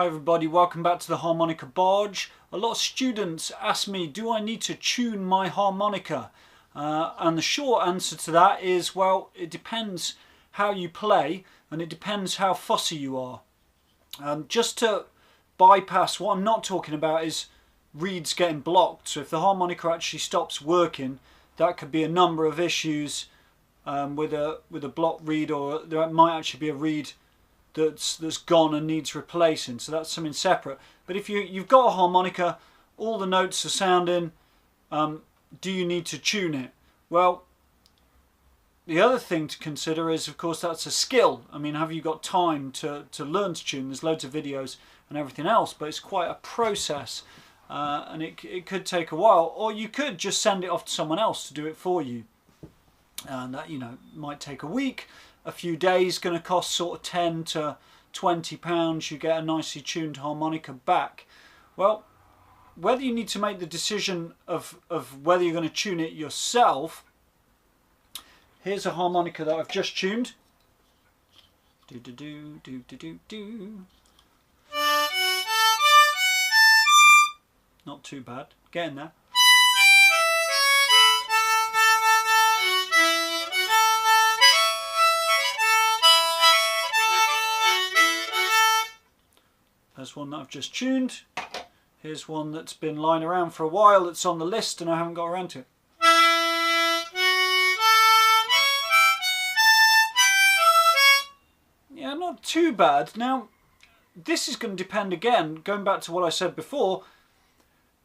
Hi everybody, welcome back to the Harmonica Barge. A lot of students ask me, do I need to tune my harmonica? And the short answer to that is, well, it depends how you play and it depends how fussy you are. Just to bypass, what I'm not talking about is reeds getting blocked. So if the harmonica actually stops working, that could be a number of issues with a blocked reed, or there might actually be a reed that's gone and needs replacing, so that's something separate. But if you've got a harmonica, all the notes are sounding, do you need to tune it? Well, the other thing to consider is, of course, that's a skill. I mean, have you got time to learn to tune? There's loads of videos and everything else, but it's quite a process, and it could take a while. Or you could just send it off to someone else to do it for you, and that, you know, might take a week. A few days, going to cost sort of £10 to £20. You get a nicely tuned harmonica back. Well, whether you need to make the decision of whether you're going to tune it yourself, here's a harmonica that I've just tuned. Do do do do do do do. Not too bad. Getting there. There's one that I've just tuned. Here's one that's been lying around for a while that's on the list and I haven't got around to it. Yeah, not too bad. Now, this is going to depend again, going back to what I said before,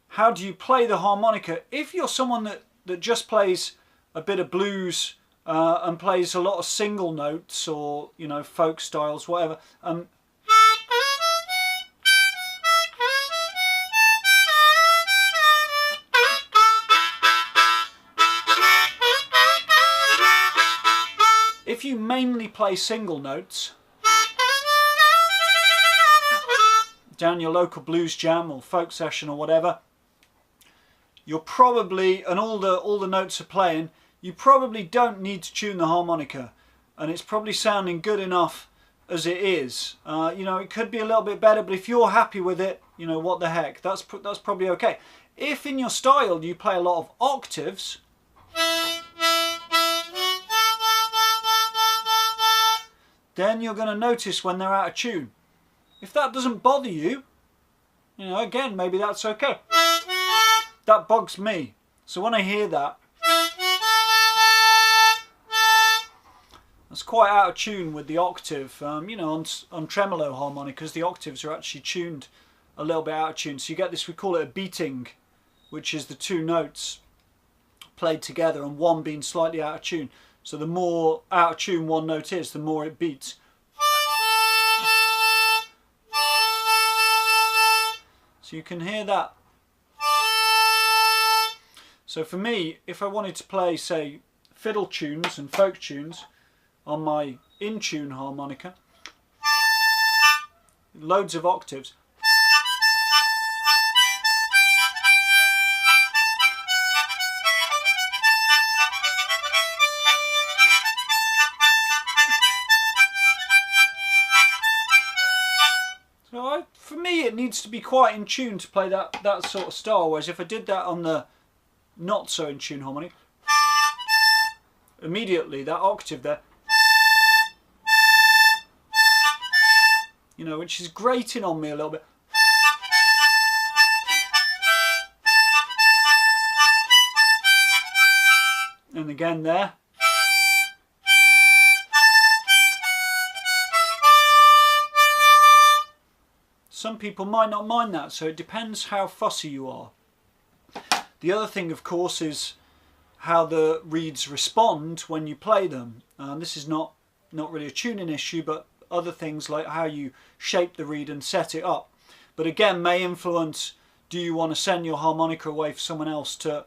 how do you play the harmonica? If you're someone that just plays a bit of blues and plays a lot of single notes, or, you know, folk styles, whatever, if you mainly play single notes down your local blues jam or folk session or whatever, you're probably, and all the notes are playing, you probably don't need to tune the harmonica, and it's probably sounding good enough as it is. You know, it could be a little bit better, but if you're happy with it, you know, what the heck, that's probably okay. If in your style you play a lot of octaves, then you're going to notice when they're out of tune. If that doesn't bother you, you know, again, maybe that's okay. That bugs me. So when I hear that, that's quite out of tune with the octave. You know, on tremolo harmonicas, the octaves are actually tuned a little bit out of tune. So you get this, we call it a beating, which is the two notes played together and one being slightly out of tune. So the more out of tune one note is, the more it beats. So you can hear that. So for me, if I wanted to play, say, fiddle tunes and folk tunes on my in-tune harmonica, loads of octaves, for me it needs to be quite in tune to play that sort of style, whereas if I did that on the not so in tune harmonic, immediately that octave there, you know, which is grating on me a little bit, and again there. Some people might not mind that, so it depends how fussy you are. The other thing, of course, is how the reeds respond when you play them. This is not really a tuning issue, but other things like how you shape the reed and set it up. But again, may influence, do you want to send your harmonica away for someone else to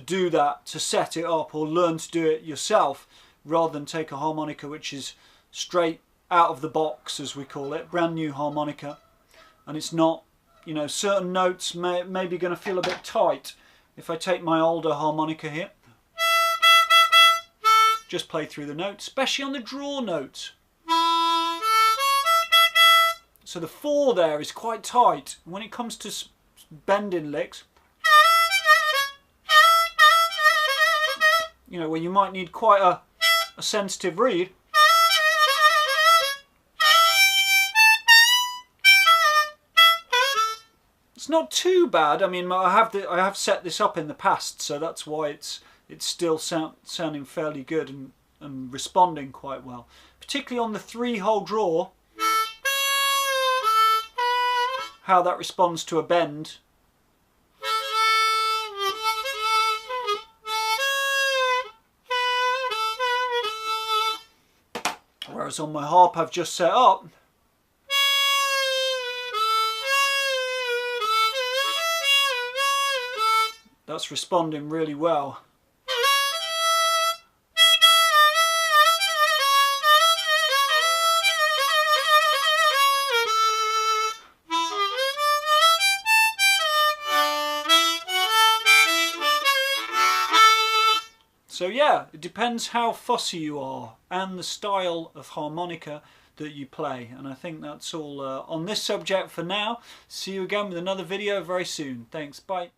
do that, to set it up, or learn to do it yourself, rather than take a harmonica which is straight out of the box, as we call it, brand new harmonica. And it's not, you know, certain notes may be going to feel a bit tight. If I take my older harmonica here, just play through the notes, especially on the draw notes. So the 4 there is quite tight. When it comes to bending licks, you know, where you might need quite a sensitive reed, it's not too bad. I mean, I have set this up in the past, so that's why it's still sounding fairly good and responding quite well. Particularly on the 3-hole draw, how that responds to a bend. Whereas on my harp I've just set up, that's responding really well. So yeah, it depends how fussy you are and the style of harmonica that you play. And I think that's all on this subject for now. See you again with another video very soon. Thanks, bye.